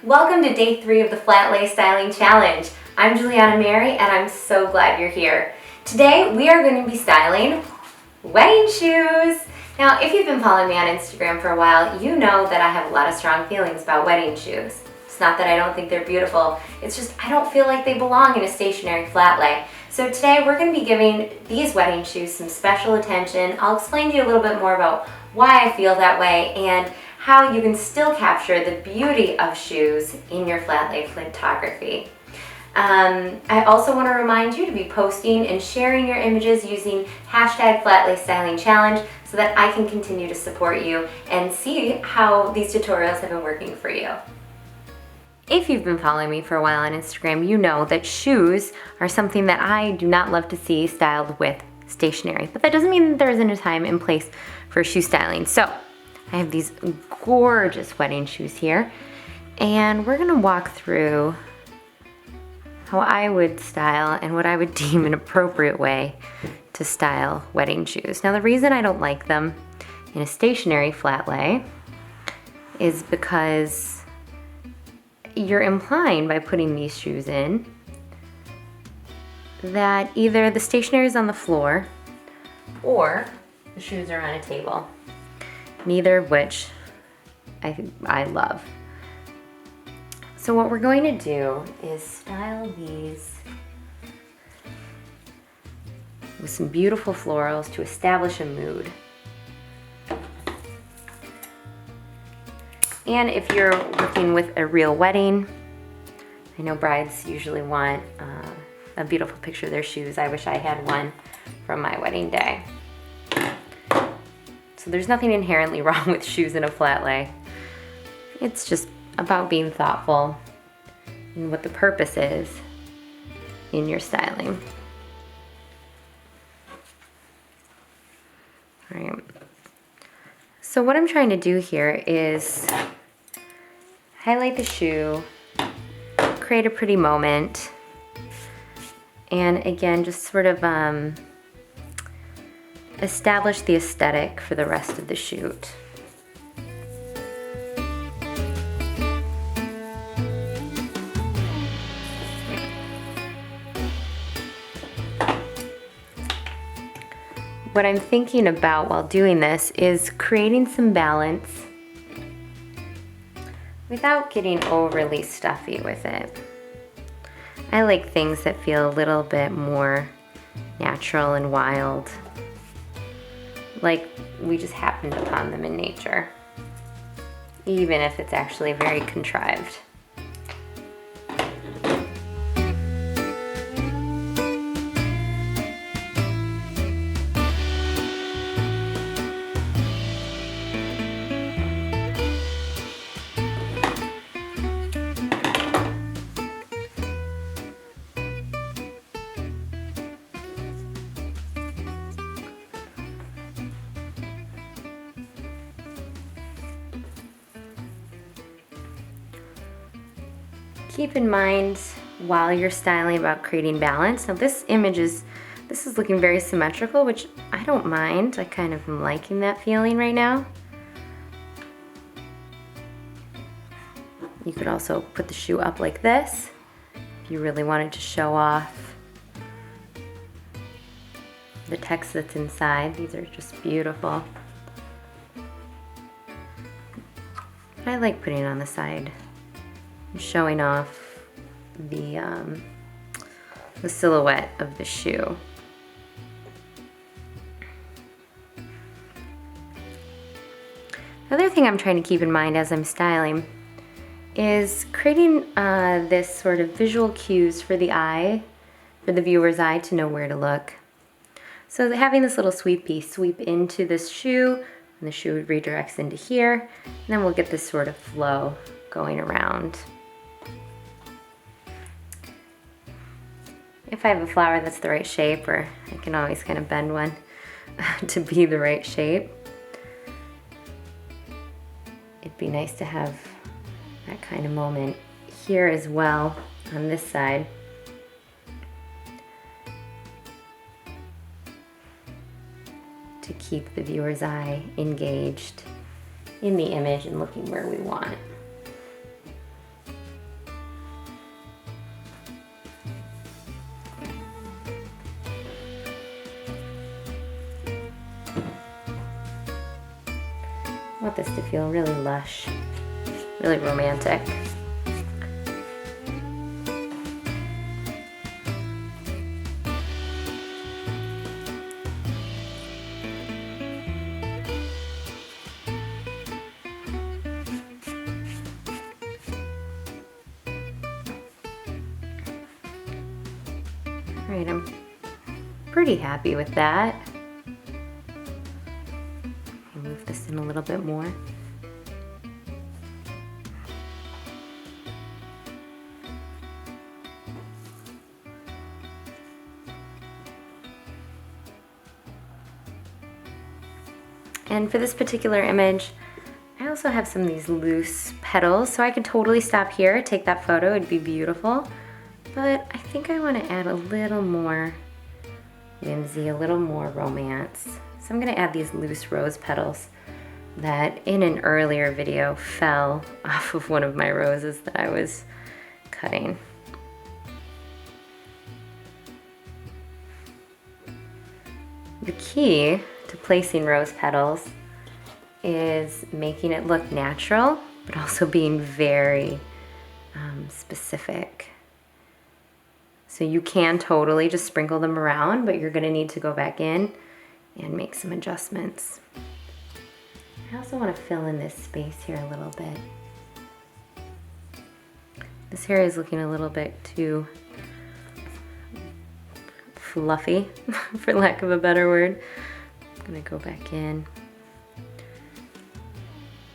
Welcome to day 3 of the Flatlay Styling Challenge. I'm Juliana Mary and I'm so glad you're here. Today we are going to be styling wedding shoes. Now if you've been following me on Instagram for a while, you know that I have a lot of strong feelings about wedding shoes. It's not that I don't think they're beautiful, it's just I don't feel like they belong in a stationary Flatlay. So today we're going to be giving these wedding shoes some special attention. I'll explain to you a little bit more about why I feel that way and how you can still capture the beauty of shoes in your Flatlay photography. I also want to remind you to be posting and sharing your images using hashtag Flatlay Styling Challenge so that I can continue to support you and see how these tutorials have been working for you. If you've been following me for a while on Instagram, you know that shoes are something that I do not love to see styled with stationery, but that doesn't mean that there isn't a time and place for shoe styling. So I have these gorgeous wedding shoes here, and we're gonna walk through how I would style and what I would deem an appropriate way to style wedding shoes. Now the reason I don't like them in a stationary Flatlay is because you're implying by putting these shoes in that either the stationery is on the floor or the shoes are on a table. Neither of which I love. So what we're going to do is style these with some beautiful florals to establish a mood. And if you're working with a real wedding, I know brides usually want a beautiful picture of their shoes. I wish I had one from my wedding day. So there's nothing inherently wrong with shoes in a Flatlay. It's just about being thoughtful and what the purpose is in your styling. All right. So what I'm trying to do here is highlight the shoe, create a pretty moment, and again, just sort of establish the aesthetic for the rest of the shoot. What I'm thinking about while doing this is creating some balance without getting overly stuffy with it. I like things that feel a little bit more natural and wild, like we just happened upon them in nature, even if it's actually very contrived. Keep in mind while you're styling about creating balance. Now this is looking very symmetrical, which I don't mind. I kind of am liking that feeling right now. You could also put the shoe up like this if you really wanted to show off the text that's inside. These are just beautiful. I like putting it on the side, showing off the silhouette of the shoe. Another thing I'm trying to keep in mind as I'm styling is creating this sort of visual cues for the eye, for the viewer's eye to know where to look. So having this little sweep piece sweep into this shoe, and the shoe redirects into here, and then we'll get this sort of flow going around. If I have a flower that's the right shape, or I can always kind of bend one to be the right shape, it'd be nice to have that kind of moment here as well on this side. To keep the viewer's eye engaged in the image and looking where we want. want this to feel really lush, really romantic. All right, I'm pretty happy with that. Move this in a little bit more. And for this particular image, I also have some of these loose petals, so I could totally stop here, take that photo, it'd be beautiful. But I think I want to add a little more whimsy, a little more romance. So I'm going to add these loose rose petals that in an earlier video fell off of one of my roses that I was cutting. The key to placing rose petals is making it look natural, but also being very specific. So you can totally just sprinkle them around, but you're gonna need to go back in and make some adjustments. I also want to fill in this space here a little bit. This hair is looking a little bit too fluffy, for lack of a better word. I'm gonna go back in.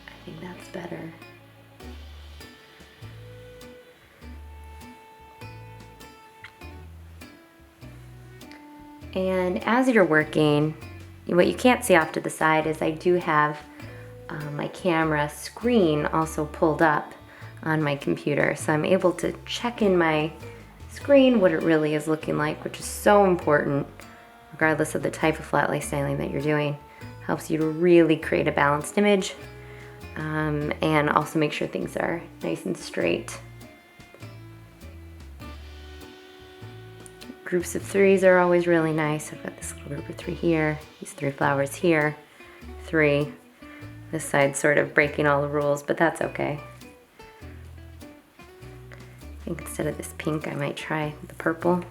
I think that's better. And as you're working, what you can't see off to the side is I do have my camera screen also pulled up on my computer. So I'm able to check in my screen what it really is looking like, which is so important regardless of the type of flat lay styling that you're doing. Helps you to really create a balanced image and also make sure things are nice and straight. Groups of threes are always really nice. I've got this little group of three here, these three flowers here, three. This side's sort of breaking all the rules, but that's okay. I think instead of this pink, I might try the purple.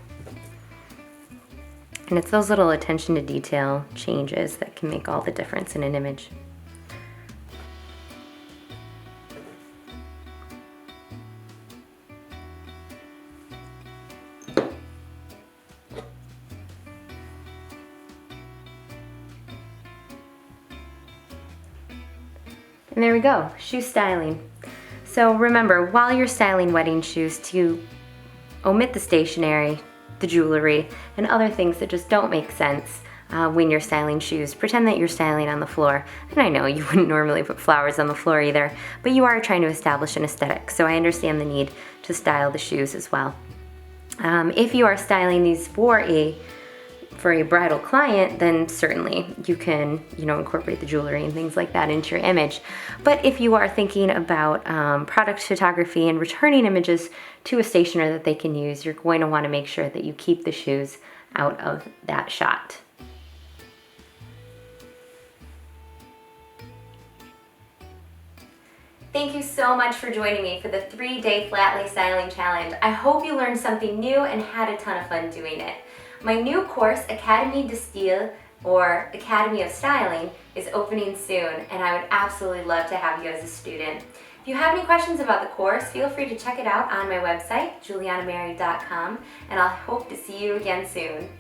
And it's those little attention to detail changes that can make all the difference in an image. And there we go, shoe styling. So remember, while you're styling wedding shoes, to omit the stationery, the jewelry, and other things that just don't make sense when you're styling shoes. Pretend that you're styling on the floor. And I know you wouldn't normally put flowers on the floor either, but you are trying to establish an aesthetic, so I understand the need to style the shoes as well. If you are styling these for a bridal client, then certainly you can, incorporate the jewelry and things like that into your image. But if you are thinking about product photography and returning images to a stationer that they can use, you're going to want to make sure that you keep the shoes out of that shot. Thank you so much for joining me for the 3-day Flatlay Styling Challenge. I hope you learned something new and had a ton of fun doing it. My new course, Academy de Style, or Academy of Styling, is opening soon, and I would absolutely love to have you as a student. If you have any questions about the course, feel free to check it out on my website, julianamary.com, and I'll hope to see you again soon.